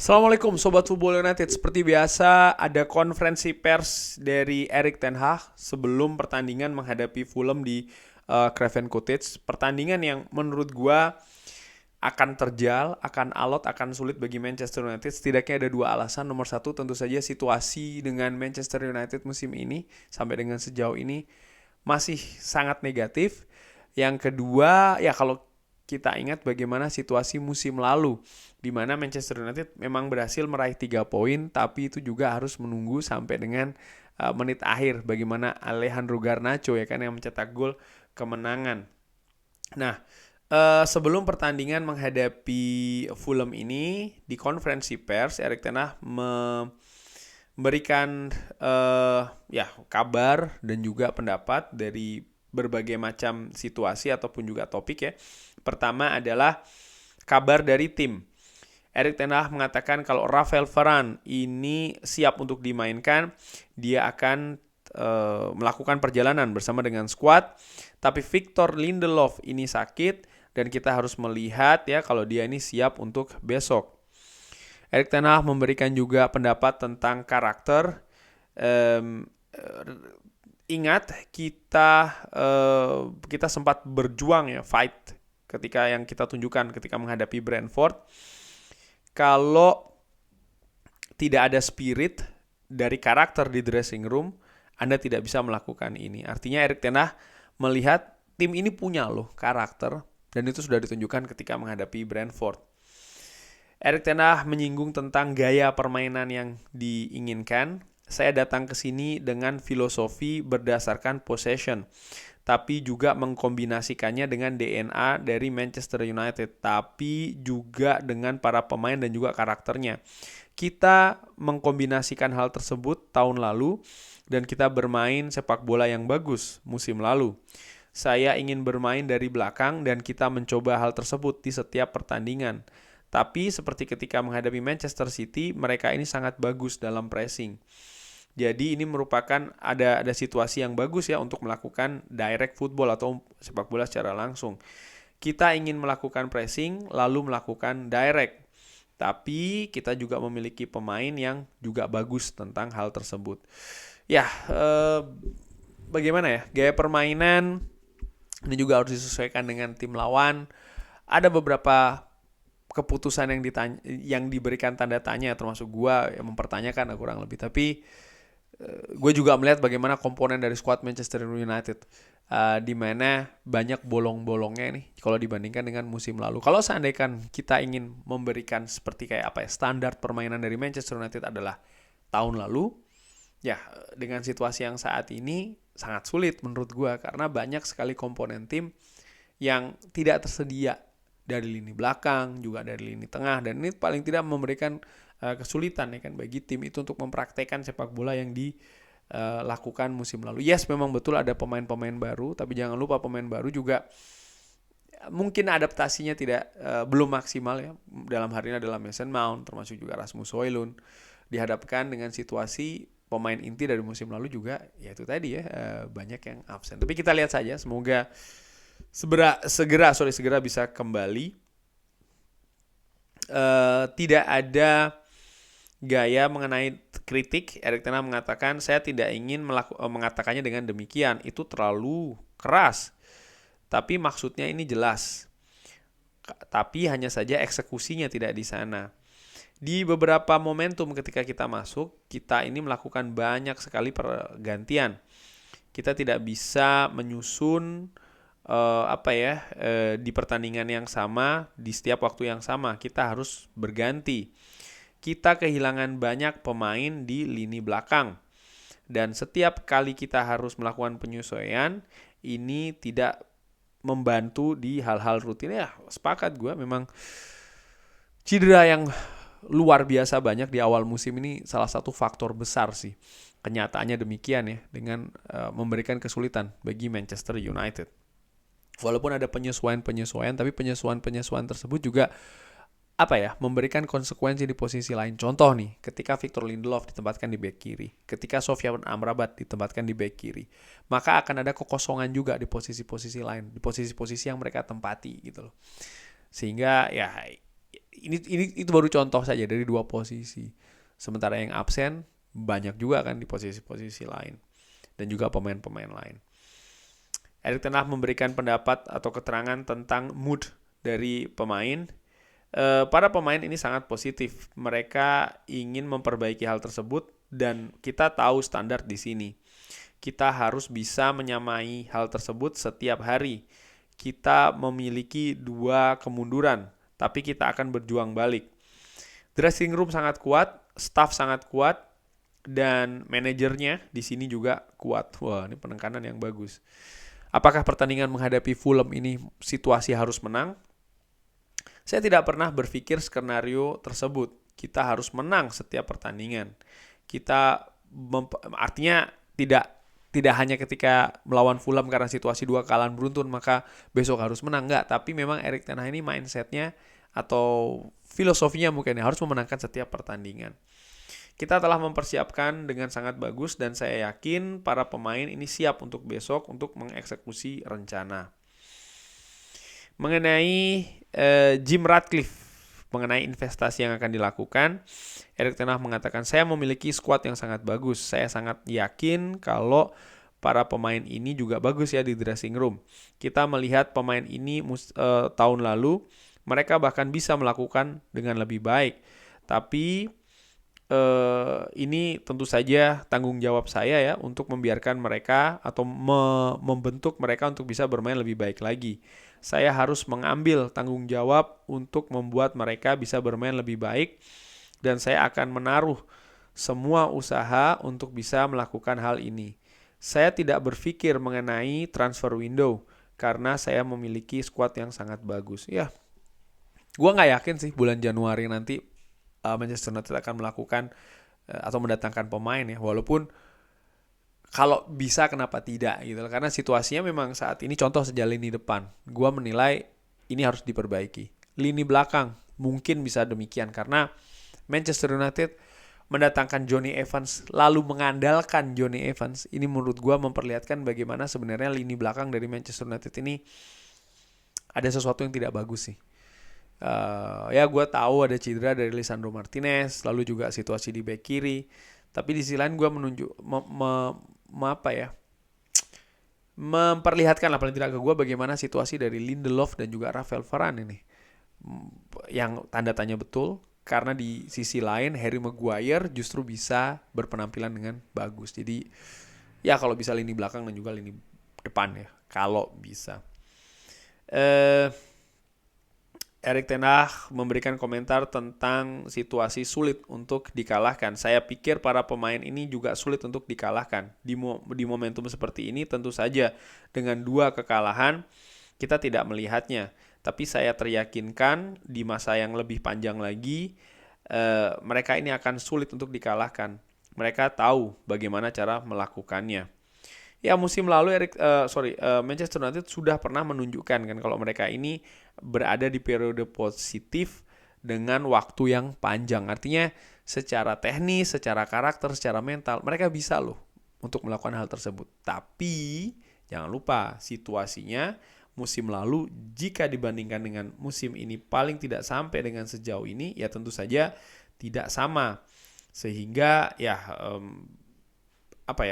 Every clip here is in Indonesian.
Assalamualaikum Sobat Football United. Seperti biasa ada konferensi pers dari Erik ten Hag sebelum pertandingan menghadapi Fulham di Craven Cottage. Pertandingan yang menurut gua akan terjal, akan alot, akan sulit bagi Manchester United. Setidaknya ada dua alasan. Nomor satu tentu saja situasi dengan Manchester United musim ini sampai dengan sejauh ini masih sangat negatif. Yang kedua, ya kalau kita ingat bagaimana situasi musim lalu, di mana Manchester United memang berhasil meraih 3 poin, tapi itu juga harus menunggu sampai dengan menit akhir bagaimana Alejandro Garnacho ya kan yang mencetak gol kemenangan. Nah, sebelum pertandingan menghadapi Fulham ini di konferensi pers, Erik ten Hag memberikan ya kabar dan juga pendapat dari berbagai macam situasi ataupun juga topik ya. Pertama adalah kabar dari tim. Erik ten Hag mengatakan kalau Rafael Varane ini siap untuk dimainkan, dia akan melakukan perjalanan bersama dengan skuad. Tapi Victor Lindelof ini sakit dan kita harus melihat ya kalau dia ini siap untuk besok. Erik ten Hag memberikan juga pendapat tentang karakter. Ingat kita sempat berjuang ya, fight ketika yang kita tunjukkan ketika menghadapi Brentford. Kalau tidak ada spirit dari karakter di dressing room, Anda tidak bisa melakukan ini. Artinya Erik ten Hag melihat tim ini punya loh karakter dan itu sudah ditunjukkan ketika menghadapi Brentford. Erik ten Hag menyinggung tentang gaya permainan yang diinginkan. Saya datang ke sini dengan filosofi berdasarkan possession, tapi juga mengkombinasikannya dengan DNA dari Manchester United, tapi juga dengan para pemain dan juga karakternya. Kita mengkombinasikan hal tersebut tahun lalu dan kita bermain sepak bola yang bagus musim lalu. Saya ingin bermain dari belakang dan kita mencoba hal tersebut di setiap pertandingan. Tapi seperti ketika menghadapi Manchester City, mereka ini sangat bagus dalam pressing. Jadi ini merupakan ada situasi yang bagus ya untuk melakukan direct football atau sepak bola secara langsung. Kita ingin melakukan pressing lalu melakukan direct. Tapi kita juga memiliki pemain yang juga bagus tentang hal tersebut. Ya, bagaimana ya? Gaya permainan ini juga harus disesuaikan dengan tim lawan. Ada beberapa keputusan yang diberikan tanda tanya, termasuk gue yang mempertanyakan kurang lebih. Tapi gue juga melihat bagaimana komponen dari skuad Manchester United, di mana banyak bolong-bolongnya nih kalau dibandingkan dengan musim lalu. Kalau seandainya kita ingin memberikan seperti kayak apa ya, standar permainan dari Manchester United adalah tahun lalu, ya dengan situasi yang saat ini sangat sulit menurut gue karena banyak sekali komponen tim yang tidak tersedia dari lini belakang, juga dari lini tengah, dan ini paling tidak memberikan kesulitan ya kan bagi tim itu untuk mempraktekkan sepak bola yang dilakukan musim lalu. Yes, memang betul ada pemain-pemain baru, tapi jangan lupa pemain baru juga mungkin adaptasinya belum maksimal ya. Dalam hari ini adalah Mason Mount, termasuk juga Rasmus Højlund, dihadapkan dengan situasi pemain inti dari musim lalu juga ya itu tadi ya, banyak yang absen. Tapi kita lihat saja, semoga segera bisa kembali. Tidak ada gaya mengenai kritik. Erik ten Hag mengatakan saya tidak ingin mengatakannya dengan demikian, itu terlalu keras, tapi maksudnya ini jelas, tapi hanya saja eksekusinya tidak di sana. Di beberapa momentum ketika kita masuk, kita ini melakukan banyak sekali pergantian. Kita tidak bisa menyusun di pertandingan yang sama di setiap waktu yang sama. Kita harus berganti. Kita kehilangan banyak pemain di lini belakang. Dan setiap kali kita harus melakukan penyesuaian, ini tidak membantu di hal-hal rutin. Ya, sepakat gue, memang cedera yang luar biasa banyak di awal musim ini salah satu faktor besar sih. Kenyataannya demikian ya, dengan memberikan kesulitan bagi Manchester United. Walaupun ada penyesuaian, tapi penyesuaian tersebut juga memberikan konsekuensi di posisi lain. Contoh nih, ketika Victor Lindelof ditempatkan di bek kiri, ketika Sofyan Amrabat ditempatkan di bek kiri, maka akan ada kekosongan juga di posisi-posisi lain, di posisi-posisi yang mereka tempati gitu loh. Sehingga ya ini itu baru contoh saja dari 2 posisi. Sementara yang absen banyak juga kan di posisi-posisi lain dan juga pemain-pemain lain. Erik ten Hag memberikan pendapat atau keterangan tentang mood dari pemain. Para pemain ini sangat positif. Mereka ingin memperbaiki hal tersebut dan kita tahu standar di sini. Kita harus bisa menyamai hal tersebut setiap hari. Kita memiliki 2 kemunduran, tapi kita akan berjuang balik. Dressing room sangat kuat, staff sangat kuat, dan manajernya di sini juga kuat. Wah, ini penekanan yang bagus. Apakah pertandingan menghadapi Fulham ini situasi harus menang? Saya tidak pernah berpikir skenario tersebut. Kita harus menang setiap pertandingan. Artinya tidak hanya ketika melawan Fulham karena situasi 2 kekalahan beruntun maka besok harus menang, enggak. Tapi memang Erik ten Hag ini mindsetnya atau filosofinya mungkin harus memenangkan setiap pertandingan. Kita telah mempersiapkan dengan sangat bagus dan saya yakin para pemain ini siap untuk besok untuk mengeksekusi rencana. Mengenai Jim Ratcliffe, mengenai investasi yang akan dilakukan, Erik ten Hag mengatakan, saya memiliki skuad yang sangat bagus. Saya sangat yakin kalau para pemain ini juga bagus ya di dressing room. Kita melihat pemain ini tahun lalu, mereka bahkan bisa melakukan dengan lebih baik. Tapi ini tentu saja tanggung jawab saya ya untuk membiarkan mereka atau membentuk mereka untuk bisa bermain lebih baik lagi. Saya harus mengambil tanggung jawab untuk membuat mereka bisa bermain lebih baik dan saya akan menaruh semua usaha untuk bisa melakukan hal ini. Saya tidak berpikir mengenai transfer window karena saya memiliki skuad yang sangat bagus. Ya, gue nggak yakin sih bulan Januari nanti Manchester United akan melakukan atau mendatangkan pemain ya, walaupun kalau bisa kenapa tidak gitu, karena situasinya memang saat ini contoh saja lini depan, gue menilai ini harus diperbaiki. Lini belakang mungkin bisa demikian karena Manchester United mendatangkan Jonny Evans lalu mengandalkan Jonny Evans, ini menurut gue memperlihatkan bagaimana sebenarnya lini belakang dari Manchester United ini ada sesuatu yang tidak bagus sih. Ya gue tahu ada cedera dari Lisandro Martinez, lalu juga situasi di bek kiri. Tapi di sisi lain gue memperlihatkan lah paling tidak ke gue bagaimana situasi dari Lindelof dan juga Rafael Varane ini. Yang tanda tanya betul, karena di sisi lain Harry Maguire justru bisa berpenampilan dengan bagus. Jadi ya kalau bisa lini belakang dan juga lini depan ya, kalau bisa. Erik ten Hag memberikan komentar tentang situasi sulit untuk dikalahkan. Saya pikir para pemain ini juga sulit untuk dikalahkan. Di momentum seperti ini tentu saja dengan 2 kekalahan kita tidak melihatnya. Tapi saya teryakinkan di masa yang lebih panjang lagi mereka ini akan sulit untuk dikalahkan. Mereka tahu bagaimana cara melakukannya. Ya musim lalu Manchester United sudah pernah menunjukkan kan kalau mereka ini berada di periode positif dengan waktu yang panjang. Artinya secara teknis, secara karakter, secara mental mereka bisa loh untuk melakukan hal tersebut. Tapi jangan lupa situasinya musim lalu jika dibandingkan dengan musim ini paling tidak sampai dengan sejauh ini ya tentu saja tidak sama. Sehingga ya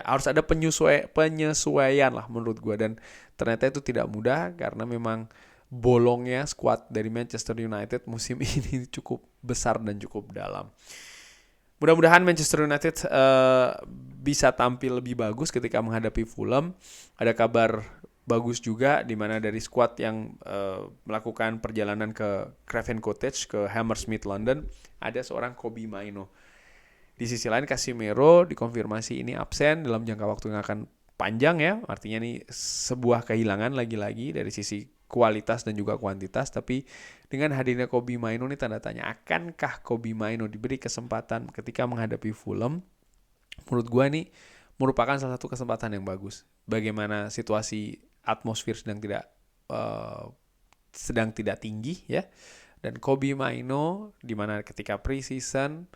harus ada penyesuaian lah menurut gue, dan ternyata itu tidak mudah karena memang bolongnya skuad dari Manchester United musim ini cukup besar dan cukup dalam. Mudah-mudahan Manchester United bisa tampil lebih bagus ketika menghadapi Fulham. Ada kabar bagus juga di mana dari skuad yang melakukan perjalanan ke Craven Cottage ke Hammersmith London ada seorang Kobbie Mainoo. Di sisi lain Casemiro dikonfirmasi ini absen dalam jangka waktu yang akan panjang ya. Artinya ini sebuah kehilangan lagi-lagi dari sisi kualitas dan juga kuantitas. Tapi dengan hadirnya Kobbie Mainoo ini tanda tanya, akankah Kobbie Mainoo diberi kesempatan ketika menghadapi Fulham? Menurut gue ini merupakan salah satu kesempatan yang bagus. Bagaimana situasi atmosfer sedang tidak tinggi ya. Dan Kobbie Mainoo di mana ketika pre-season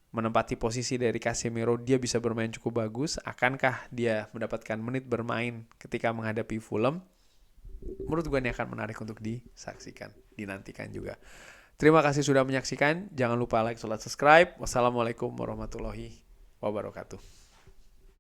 menempati posisi dari Casemiro, dia bisa bermain cukup bagus. Akankah dia mendapatkan menit bermain ketika menghadapi Fulham? Menurut gue ini akan menarik untuk disaksikan, dinantikan juga. Terima kasih sudah menyaksikan. Jangan lupa like, subscribe. Wassalamualaikum warahmatullahi wabarakatuh.